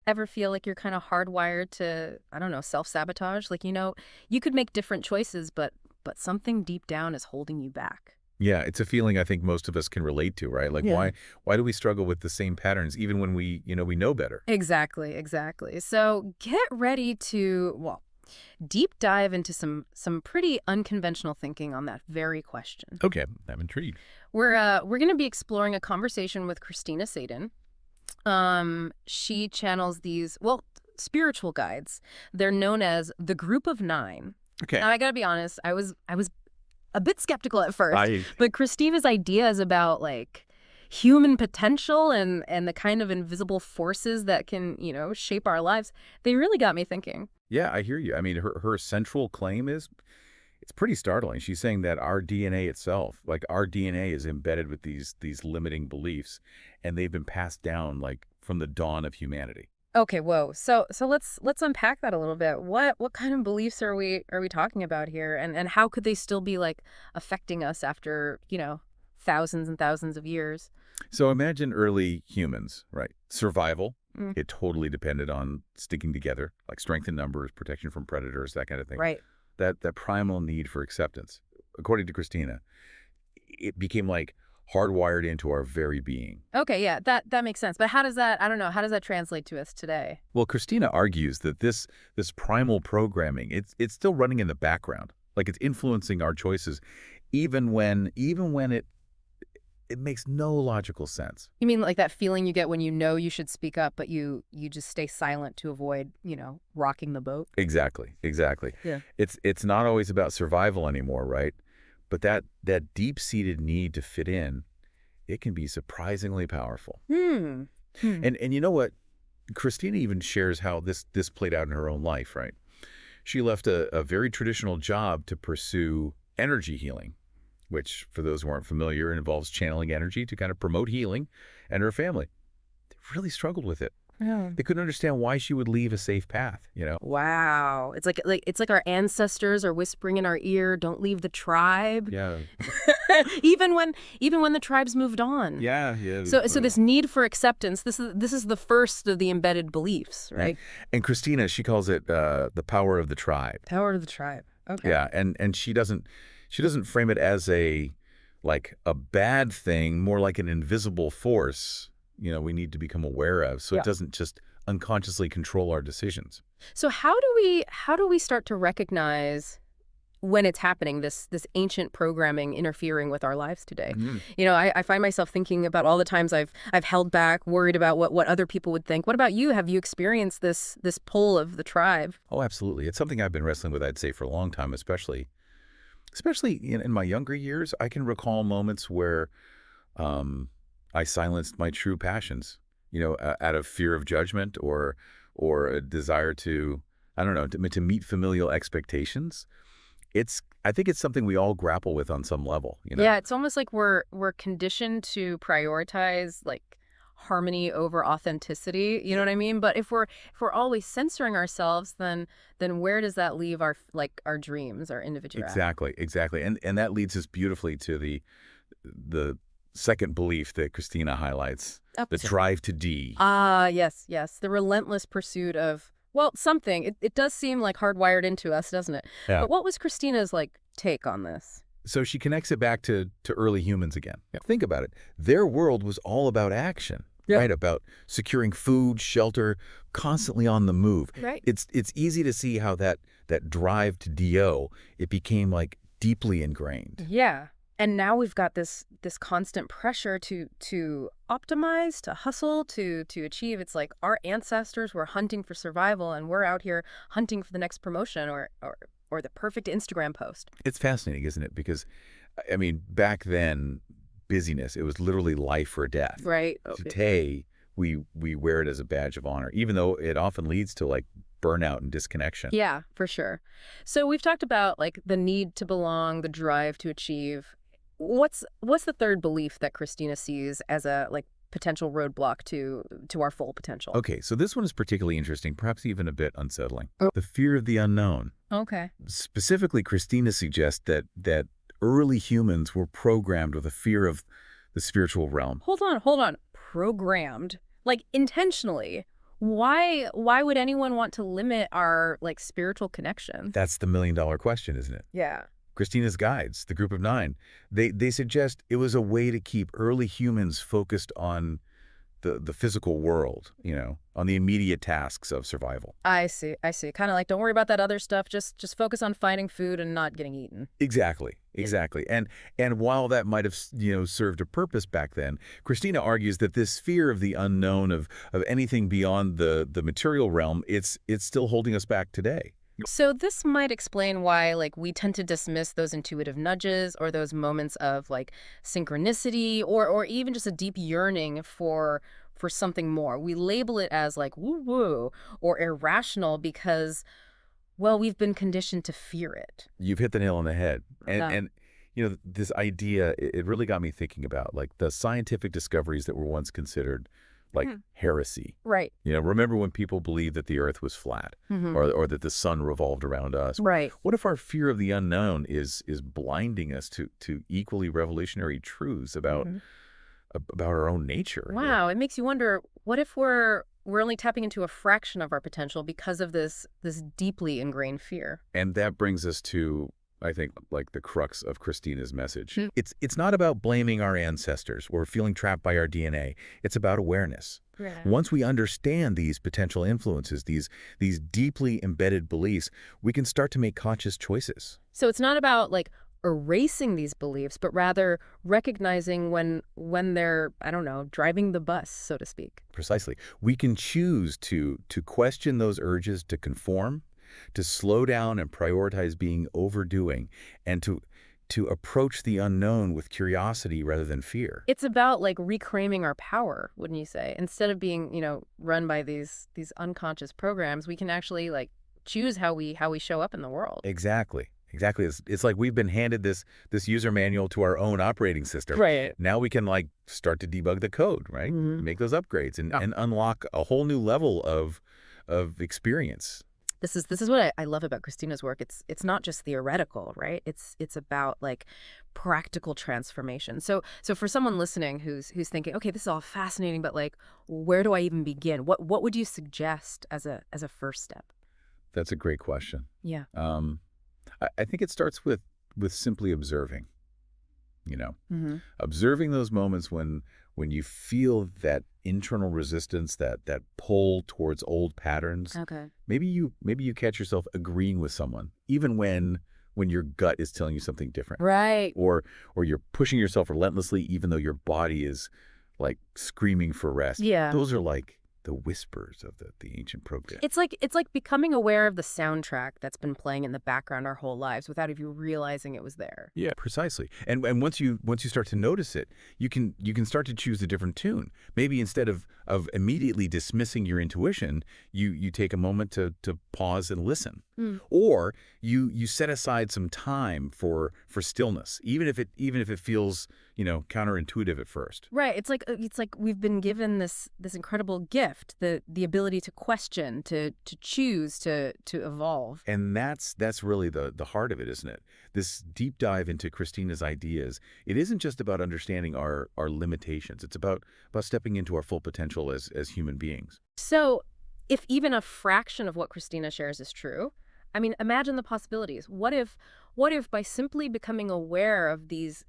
ever feel like you're kind of hardwired to, I don't know, self-sabotage? Like, you could make different choices, but something deep down is holding you back. Yeah, it's a feeling I think most of us can relate to, right? Like Yeah. why do we struggle with the same patterns even when we know better? Exactly, exactly. So get ready to, well, deep dive into some pretty unconventional thinking on that very question. Okay, I'm intrigued. We're going to be exploring a conversation with Christina Sadin. She channels these, well, spiritual guides. They're known as the Group of Nine. Okay. Now, I gotta be honest, I was a bit skeptical at first, I but Christina's ideas about like human potential and the kind of invisible forces that can, shape our lives, they really got me thinking. Yeah, I hear you. I mean, her central claim is it's pretty startling. She's saying that our DNA itself, like our DNA is embedded with these limiting beliefs, and they've been passed down like from the dawn of humanity. Okay, whoa. So let's unpack that a little bit. What kind of beliefs are we talking about here, and how could they still be like affecting us after, thousands and thousands of years? So imagine early humans, right? Survival. Mm, It totally depended on sticking together, like strength in numbers, protection from predators, that kind of thing. right. That primal need for acceptance. According to Christina, it became like hardwired into our very being. Okay, yeah, that makes sense. But how does that, I don't know, how does that translate to us today? Well, Christina argues that this primal programming, it's still running in the background, like it's influencing our choices, even when it makes no logical sense. You mean like that feeling you get when you know you should speak up, but you just stay silent to avoid, rocking the boat? Exactly, exactly. Yeah. It's not always about survival anymore, right? But that deep-seated need to fit in, it can be surprisingly powerful. Hmm. Hmm. And you know what? Christina even shares how this played out in her own life, right? She left a very traditional job to pursue energy healing, which, for those who aren't familiar, involves channeling energy to kind of promote healing, and her family. They really struggled with it. Yeah. They couldn't understand why she would leave a safe path. Wow. It's like our ancestors are whispering in our ear, don't leave the tribe. Yeah. Even when the tribes moved on. Yeah, yeah. So this need for acceptance, this is the first of the embedded beliefs, Yeah. right? And Christina, she calls it the power of the tribe. Power of the tribe. Okay. Yeah, and she doesn't frame it as a bad thing, more like an invisible force, we need to become aware of, so Yeah. it doesn't just unconsciously control our decisions. So how do we start to recognize when it's happening, this ancient programming interfering with our lives today? Mhm. I find myself thinking about all the times I've held back, worried about what other people would think. What about you? Have you experienced this pull of the tribe? Oh, absolutely. It's something I've been wrestling with, I'd say, for a long time, especially in my younger years. I can recall moments where I silenced my true passions, out of fear of judgment or a desire to, I don't know, to meet familial expectations. I think it's something we all grapple with on some level. Yeah, it's almost like we're conditioned to prioritize like harmony over authenticity. You know what I mean? But if we're always censoring ourselves, then where does that leave our dreams, our individuality? Exactly, exactly. And that leads us beautifully to the second belief that Christina highlights, Up the to. drive to D. Ah, yes, yes. The relentless pursuit of, well, something. It does seem like hardwired into us, doesn't it? Yeah. But what was Christina's like take on this? So she connects it back to early humans again. Yeah. Think about it. Their world was all about action, Yeah. right? About securing food, shelter, constantly on the move. Right. It's easy to see how that drive to DO, it became like deeply ingrained. Yeah. And now we've got this constant pressure to optimize, to hustle, to achieve. It's like our ancestors were hunting for survival, and we're out here hunting for the next promotion or the perfect Instagram post. It's fascinating, isn't it? Because, I mean, back then, busyness, it was literally life or death. Right. Today, we wear it as a badge of honor, even though it often leads to like burnout and disconnection. Yeah, for sure. So we've talked about like the need to belong, the drive to achieve. What's the third belief that Christina sees as a like potential roadblock to our full potential? Okay, so this one is particularly interesting, perhaps even a bit unsettling. Oh. The fear of the unknown. Okay. Specifically, Christina suggests that early humans were programmed with a fear of the spiritual realm. Hold on. Programmed, like intentionally. Why would anyone want to limit our like spiritual connection? That's the million-dollar question, isn't it? Yeah. Christina's guides, the group of nine, they suggest it was a way to keep early humans focused on the physical world, on the immediate tasks of survival. I see. I see. Kind of like don't worry about that other stuff. Just focus on finding food and not getting eaten. Exactly. Yeah. Exactly. And while that might have, served a purpose back then, Christina argues that this fear of the unknown, of anything beyond the material realm, it's still holding us back today. So this might explain why like we tend to dismiss those intuitive nudges or those moments of like synchronicity or even just a deep yearning for something more. We label it as like woo woo or irrational because well, we've been conditioned to fear it. You've hit the nail on the head. And Yeah. and this idea, it really got me thinking about like the scientific discoveries that were once considered like Mhm. heresy. Right. Remember when people believed that the earth was flat, Hmm. or that the sun revolved around us? Right. What if our fear of the unknown is blinding us to equally revolutionary truths Hmm. about our own nature? Wow, it makes you wonder, what if we're only tapping into a fraction of our potential because of this deeply ingrained fear? And that brings us to, I think, like the crux of Christina's message. Hmm. It's not about blaming our ancestors or feeling trapped by our DNA. It's about awareness. Yeah. Once we understand these potential influences, these deeply embedded beliefs, we can start to make conscious choices. So it's not about like erasing these beliefs, but rather recognizing when they're, I don't know, driving the bus, so to speak. Precisely. We can choose to question those urges to conform, to slow down and prioritize being overdoing, and to approach the unknown with curiosity rather than fear. It's about like reclaiming our power, wouldn't you say? Instead of being, run by these unconscious programs, we can actually like choose how we show up in the world. Exactly. Exactly. It's like we've been handed this user manual to our own operating system. Right. Now we can like start to debug the code, right? Hmm. Make those upgrades and, Yeah. and unlock a whole new level of experience. This is what I love about Christina's work. It's not just theoretical, right? It's about like practical transformation. So for someone listening who's thinking, okay, this is all fascinating, but like, where do I even begin? What would you suggest as a first step? That's a great question. Yeah. Um, I think it starts with simply observing, you know, Hmm. observing those moments when you feel that internal resistance, that pull towards old patterns. Okay. Maybe you catch yourself agreeing with someone, even when your gut is telling you something different, Right. or you're pushing yourself relentlessly, even though your body is like screaming for rest. Yeah. Those are like the whispers of the ancient program. It's like becoming aware of the soundtrack that's been playing in the background our whole lives without even realizing it was there. Yeah, precisely. And once you start to notice it, you can start to choose a different tune. Maybe instead of immediately dismissing your intuition, you take a moment to pause and listen. Mm. Or you set aside some time for stillness, even if it feels, counterintuitive at first. Right. It's like we've been given this incredible gift, the ability to question, to choose, to evolve. And that's really the heart of it, isn't it? This deep dive into Christina's ideas. It isn't just about understanding our limitations. It's about stepping into our full potential as human beings. So, if even a fraction of what Christina shares is true, I mean, imagine the possibilities. What if by simply becoming aware of these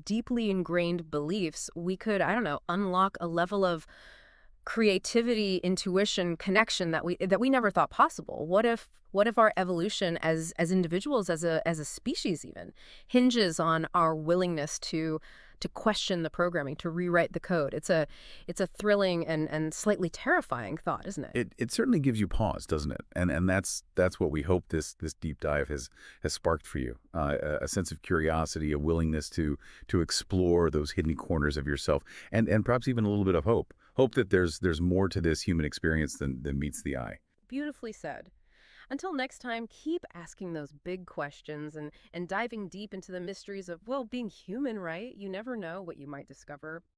deeply ingrained beliefs, we could, I don't know, unlock a level of creativity, intuition, connection that we never thought possible? What if our evolution as individuals, as a species even, hinges on our willingness to question the programming, to rewrite the code? It's a thrilling and slightly terrifying thought, isn't it? It certainly gives you pause, doesn't it? And that's what we hope this deep dive has sparked for you. A sense of curiosity, a willingness to explore those hidden corners of yourself, and perhaps even a little bit of hope. Hope that there's more to this human experience than meets the eye. Beautifully said. Until next time, keep asking those big questions and diving deep into the mysteries of, well, being human, right? You never know what you might discover.